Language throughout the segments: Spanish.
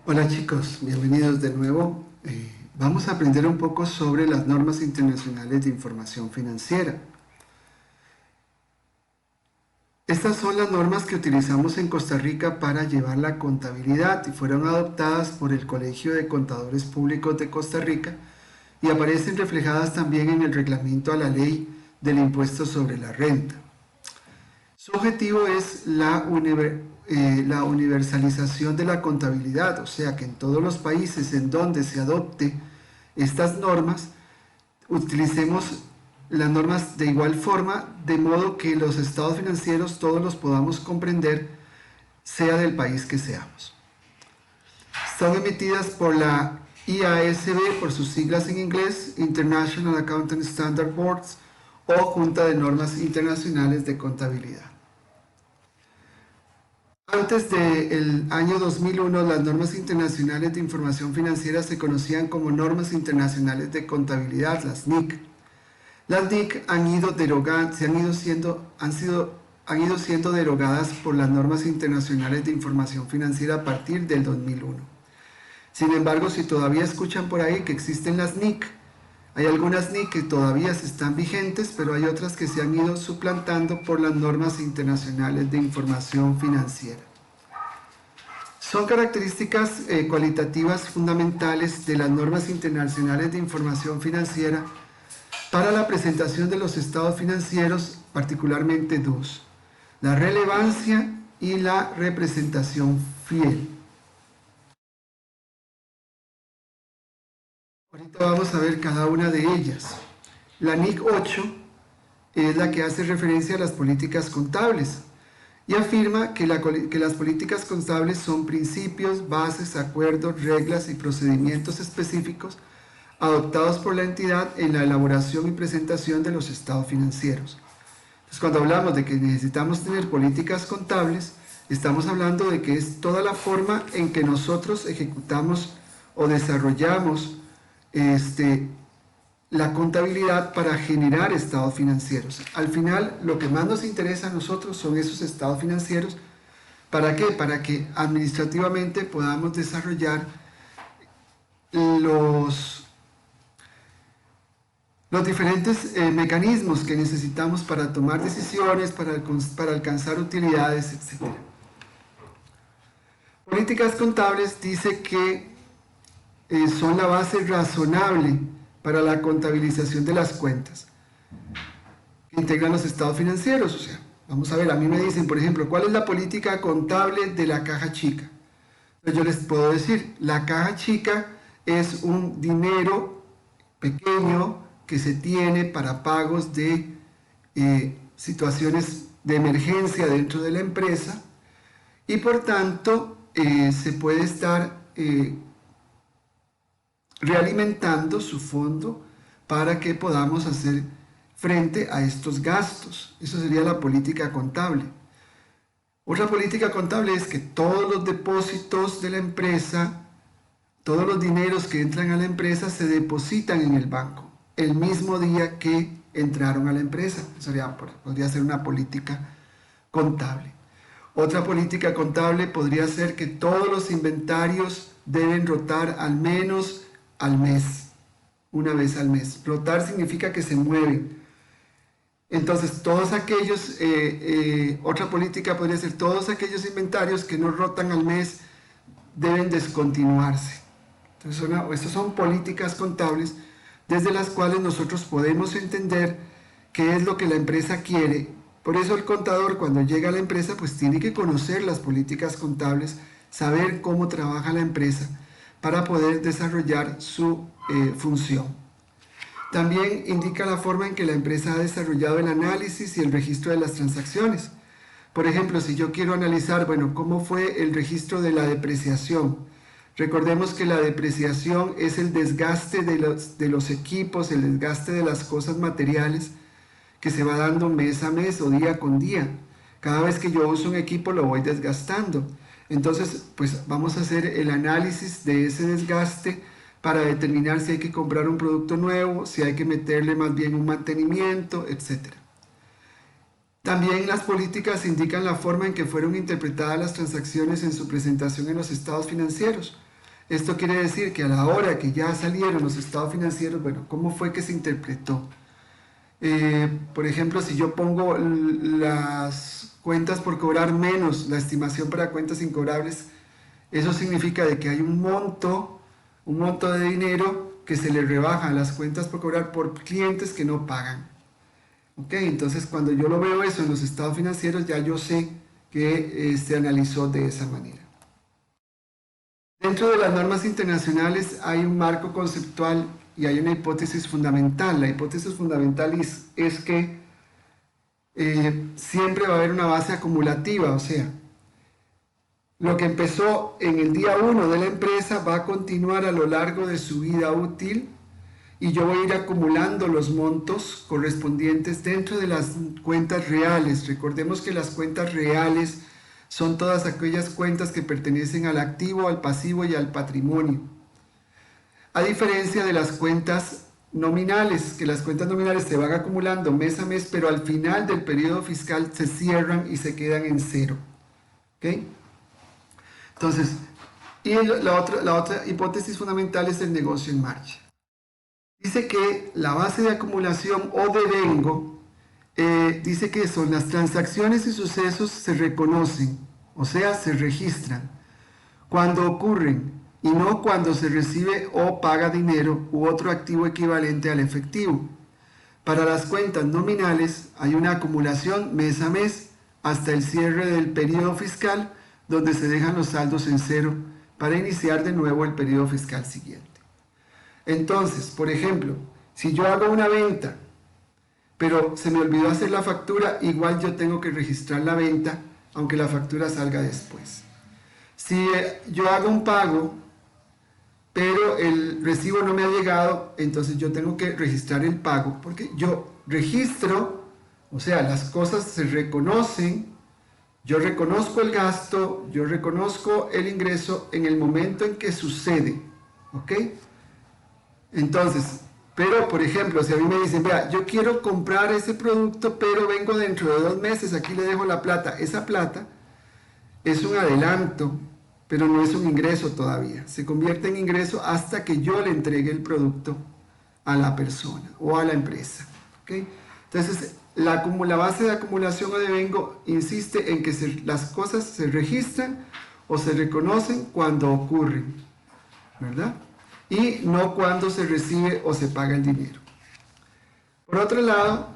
Hola chicos, bienvenidos de nuevo. Vamos a aprender un poco sobre las normas internacionales de información financiera. Estas son las normas que utilizamos en Costa Rica para llevar la contabilidad y fueron adoptadas por el Colegio de Contadores Públicos de Costa Rica y aparecen reflejadas también en el reglamento a la ley del impuesto sobre la renta. Su objetivo es la universalización de la contabilidad, o sea que en todos los países en donde se adopte estas normas, utilicemos las normas de igual forma, de modo que los estados financieros todos los podamos comprender, sea del país que seamos. Están emitidas por la IASB, por sus siglas en inglés, International Accounting Standard Boards, o Junta de Normas Internacionales de Contabilidad. Antes del año 2001, las normas internacionales de información financiera se conocían como normas internacionales de contabilidad, las NIC. Las NIC han ido siendo derogadas por las normas internacionales de información financiera a partir del 2001. Sin embargo, si todavía escuchan por ahí que existen las NIC, hay algunas NIC que todavía están vigentes, pero hay otras que se han ido suplantando por las normas internacionales de información financiera. Son características cualitativas fundamentales de las normas internacionales de información financiera para la presentación de los estados financieros, particularmente dos: la relevancia y la representación fiel. Ahorita vamos a ver cada una de ellas. La NIC 8 es la que hace referencia a las políticas contables y afirma que las políticas contables son principios, bases, acuerdos, reglas y procedimientos específicos adoptados por la entidad en la elaboración y presentación de los estados financieros. Entonces, cuando hablamos de que necesitamos tener políticas contables, estamos hablando de que es toda la forma en que nosotros ejecutamos o desarrollamos la contabilidad para generar estados financieros. Al final, lo que más nos interesa a nosotros son esos estados financieros. ¿Para qué? Para que administrativamente podamos desarrollar los diferentes mecanismos que necesitamos para tomar decisiones, para alcanzar utilidades, etc. Políticas contables dice que son la base razonable para la contabilización de las cuentas que integran los estados financieros. O sea, vamos a ver, a mí me dicen, por ejemplo, ¿cuál es la política contable de la caja chica? Entonces yo les puedo decir, la caja chica es un dinero pequeño que se tiene para pagos de situaciones de emergencia dentro de la empresa y por tanto se puede estar realimentando su fondo para que podamos hacer frente a estos gastos. Eso sería la política contable. Otra política contable es que todos los depósitos de la empresa, todos los dineros que entran a la empresa se depositan en el banco el mismo día que entraron a la empresa. Eso podría ser una política contable. Otra política contable podría ser que todos los inventarios deben rotar al menos al mes, una vez al mes. Rotar significa que se mueven. Entonces, todos aquellos, otra política podría ser todos aquellos inventarios que no rotan al mes deben descontinuarse. Entonces, estas son políticas contables desde las cuales nosotros podemos entender qué es lo que la empresa quiere. Por eso el contador, cuando llega a la empresa, pues tiene que conocer las políticas contables, saber cómo trabaja la empresa para poder desarrollar su función. También indica la forma en que la empresa ha desarrollado el análisis y el registro de las transacciones. Por ejemplo, si yo quiero analizar, cómo fue el registro de la depreciación. Recordemos que la depreciación es el desgaste de los equipos, el desgaste de las cosas materiales que se va dando mes a mes o día con día. Cada vez que yo uso un equipo lo voy desgastando. Entonces, pues vamos a hacer el análisis de ese desgaste para determinar si hay que comprar un producto nuevo, si hay que meterle más bien un mantenimiento, etc. También las políticas indican la forma en que fueron interpretadas las transacciones en su presentación en los estados financieros. Esto quiere decir que a la hora que ya salieron los estados financieros, bueno, ¿cómo fue que se interpretó? Por ejemplo, si yo pongo las cuentas por cobrar menos la estimación para cuentas incobrables, eso significa de que hay un monto de dinero que se le rebaja a las cuentas por cobrar por clientes que no pagan. ¿Ok? Entonces, cuando yo lo veo eso en los estados financieros, ya yo sé que se analizó de esa manera. Dentro de las normas internacionales hay un marco conceptual y hay una hipótesis fundamental. La hipótesis fundamental es que siempre va a haber una base acumulativa, o sea, lo que empezó en el día 1 de la empresa va a continuar a lo largo de su vida útil y yo voy a ir acumulando los montos correspondientes dentro de las cuentas reales. Recordemos que las cuentas reales son todas aquellas cuentas que pertenecen al activo, al pasivo y al patrimonio. A diferencia de las cuentas nominales, que las cuentas nominales se van acumulando mes a mes, pero al final del periodo fiscal se cierran y se quedan en cero. ¿Ok? Entonces, y la otra hipótesis fundamental es el negocio en marcha. Dice que la base de acumulación o devengo dice que son las transacciones y sucesos se reconocen, o sea, se registran cuando ocurren y no cuando se recibe o paga dinero u otro activo equivalente al efectivo. Para las cuentas nominales hay una acumulación mes a mes hasta el cierre del periodo fiscal, donde se dejan los saldos en cero para iniciar de nuevo el periodo fiscal siguiente. Entonces, por ejemplo, si yo hago una venta, pero se me olvidó hacer la factura, igual yo tengo que registrar la venta, aunque la factura salga después. Si yo hago un pago, pero el recibo no me ha llegado, entonces yo tengo que registrar el pago, porque yo registro, o sea, las cosas se reconocen, yo reconozco el gasto, yo reconozco el ingreso en el momento en que sucede, ¿ok? Entonces, pero por ejemplo, si a mí me dicen, vea, yo quiero comprar ese producto, pero vengo dentro de 2 meses, aquí le dejo la plata. Esa plata es un adelanto, pero no es un ingreso todavía. Se convierte en ingreso hasta que yo le entregue el producto a la persona o a la empresa. ¿Okay? Entonces, la base de acumulación o devengo insiste en que las cosas se registran o se reconocen cuando ocurren, ¿verdad? Y no cuando se recibe o se paga el dinero. Por otro lado,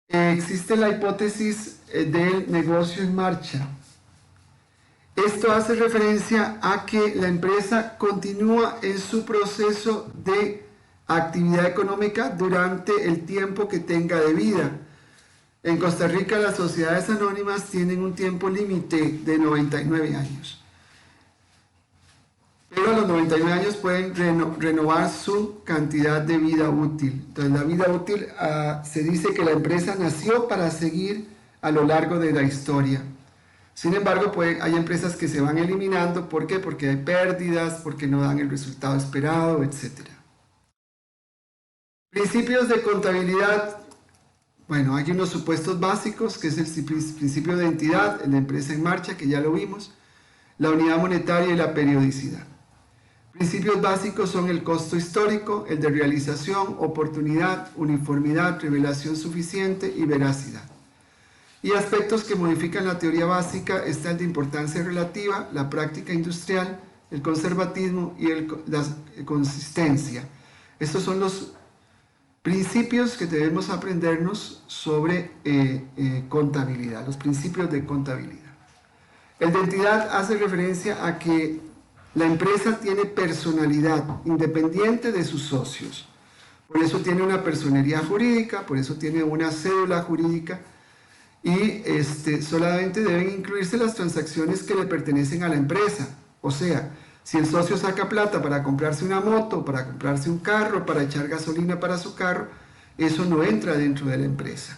existe la hipótesis del negocio en marcha. Esto hace referencia a que la empresa continúa en su proceso de actividad económica durante el tiempo que tenga de vida. En Costa Rica las sociedades anónimas tienen un tiempo límite de 99 años. Pero a los 99 años pueden renovar su cantidad de vida útil. Entonces la vida útil se dice que la empresa nació para seguir a lo largo de la historia. Sin embargo, hay empresas que se van eliminando. ¿Por qué? Porque hay pérdidas, porque no dan el resultado esperado, etc. Principios de contabilidad. Bueno, hay unos supuestos básicos, que es el principio de entidad, el de empresa en marcha, que ya lo vimos, la unidad monetaria y la periodicidad. Principios básicos son el costo histórico, el de realización, oportunidad, uniformidad, revelación suficiente y veracidad. Y aspectos que modifican la teoría básica está el de importancia relativa, la práctica industrial, el conservatismo y la consistencia. Estos son los principios que debemos aprendernos sobre contabilidad, los principios de contabilidad. El de entidad hace referencia a que la empresa tiene personalidad independiente de sus socios. Por eso tiene una personería jurídica, por eso tiene una cédula jurídica y solamente deben incluirse las transacciones que le pertenecen a la empresa. O sea, si el socio saca plata para comprarse una moto, para comprarse un carro, para echar gasolina para su carro, eso no entra dentro de la empresa.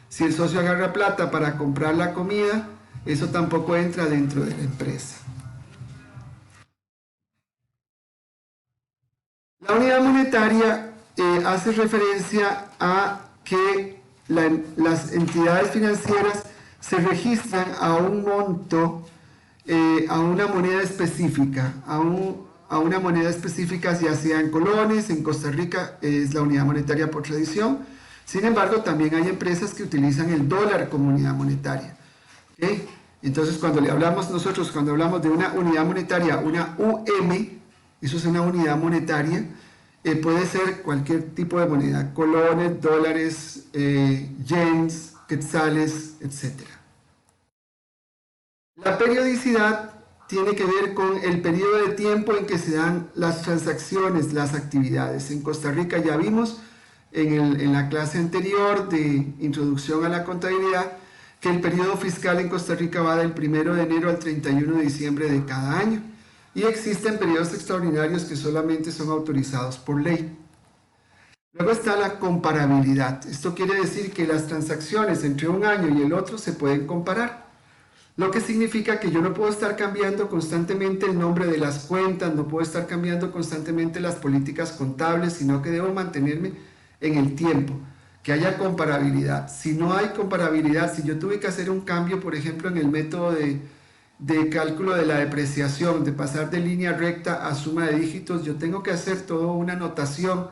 Si el socio agarra plata para comprar la comida, eso tampoco entra dentro de la empresa. La unidad monetaria hace referencia a que las entidades financieras se registran a un monto a una moneda específica, a una moneda específica, ya sea en colones. En Costa Rica es la unidad monetaria por tradición. Sin embargo, también hay empresas que utilizan el dólar como unidad monetaria. ¿Okay? Entonces, cuando hablamos de una unidad monetaria, una UM, eso es una unidad monetaria, puede ser cualquier tipo de moneda, colones, dólares, yens, quetzales, etc. La periodicidad tiene que ver con el periodo de tiempo en que se dan las transacciones, las actividades. En Costa Rica ya vimos en la clase anterior de Introducción a la Contabilidad que el periodo fiscal en Costa Rica va del 1 de enero al 31 de diciembre de cada año, y existen periodos extraordinarios que solamente son autorizados por ley. Luego está la comparabilidad. Esto quiere decir que las transacciones entre un año y el otro se pueden comparar, lo que significa que yo no puedo estar cambiando constantemente el nombre de las cuentas, no puedo estar cambiando constantemente las políticas contables, sino que debo mantenerme en el tiempo, que haya comparabilidad. Si no hay comparabilidad, si yo tuve que hacer un cambio, por ejemplo, en el método de cálculo de la depreciación, de pasar de línea recta a suma de dígitos, yo tengo que hacer toda una anotación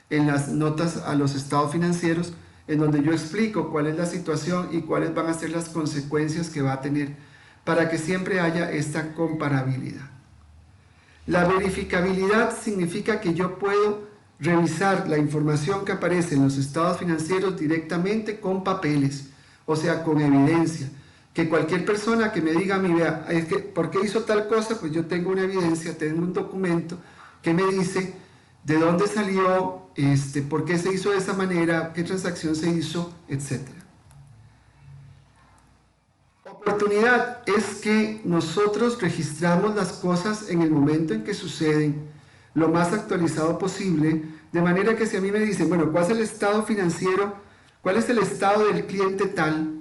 en las notas a los estados financieros, en donde yo explico cuál es la situación y cuáles van a ser las consecuencias que va a tener, para que siempre haya esta comparabilidad. La verificabilidad significa que yo puedo revisar la información que aparece en los estados financieros directamente con papeles, o sea, con evidencia. Que cualquier persona que me diga a mí, vea, es que, ¿por qué hizo tal cosa? Pues yo tengo una evidencia, tengo un documento que me dice de dónde salió, por qué se hizo de esa manera, qué transacción se hizo, etc. Oportunidad es que nosotros registramos las cosas en el momento en que suceden, lo más actualizado posible, de manera que si a mí me dicen, bueno, ¿cuál es el estado financiero? ¿Cuál es el estado del cliente tal?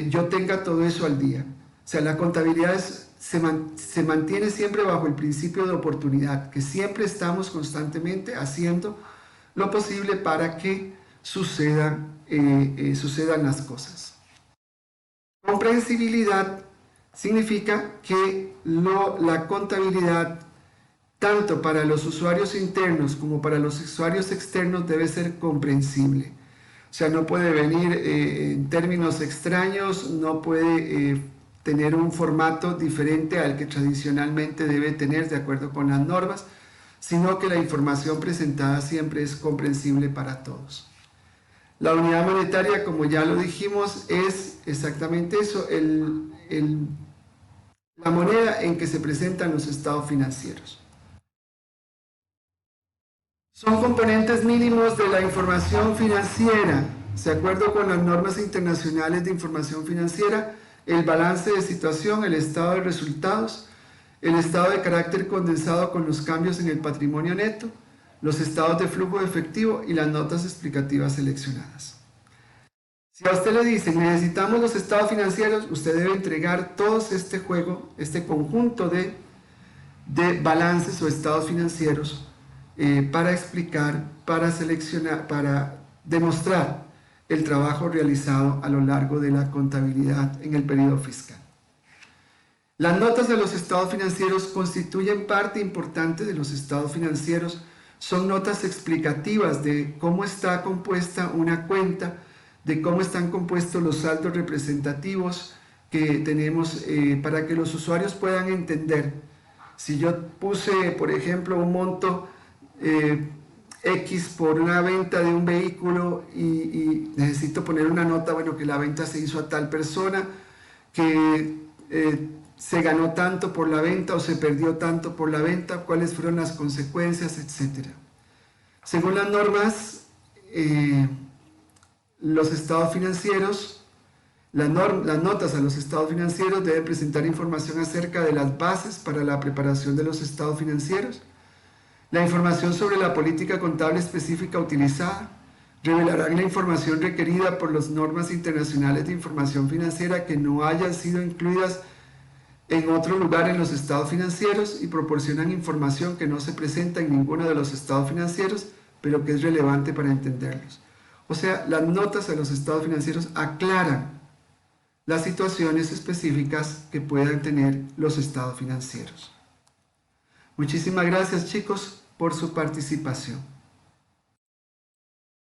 Yo tenga todo eso al día. O sea, la contabilidad se mantiene siempre bajo el principio de oportunidad, que siempre estamos constantemente haciendo lo posible para que sucedan las cosas. Comprensibilidad significa que la contabilidad, tanto para los usuarios internos como para los usuarios externos, debe ser comprensible. O sea, no puede venir en términos extraños, no puede tener un formato diferente al que tradicionalmente debe tener de acuerdo con las normas, sino que la información presentada siempre es comprensible para todos. La unidad monetaria, como ya lo dijimos, es exactamente eso, la moneda en que se presentan los estados financieros. Son componentes mínimos de la información financiera. De acuerdo con las normas internacionales de información financiera, el balance de situación, el estado de resultados, el estado de carácter condensado con los cambios en el patrimonio neto, los estados de flujo de efectivo y las notas explicativas seleccionadas. Si a usted le dicen, necesitamos los estados financieros, usted debe entregar todo este conjunto de balances o estados financieros para explicar, para seleccionar, para demostrar el trabajo realizado a lo largo de la contabilidad en el periodo fiscal. Las notas de los estados financieros constituyen parte importante de los estados financieros. Son notas explicativas de cómo está compuesta una cuenta, de cómo están compuestos los saldos representativos que tenemos para que los usuarios puedan entender. Si yo puse, por ejemplo, un monto X por una venta de un vehículo y necesito poner una nota, bueno, que la venta se hizo a tal persona, que se ganó tanto por la venta o se perdió tanto por la venta, cuáles fueron las consecuencias, etc. Según las normas, los estados financieros, las notas a los estados financieros deben presentar información acerca de las bases para la preparación de los estados financieros, la información sobre la política contable específica utilizada, revelarán la información requerida por las normas internacionales de información financiera que no hayan sido incluidas en otro lugar en los estados financieros y proporcionan información que no se presenta en ninguno de los estados financieros, pero que es relevante para entenderlos. O sea, las notas a los estados financieros aclaran las situaciones específicas que puedan tener los estados financieros. Muchísimas gracias, chicos, por su participación.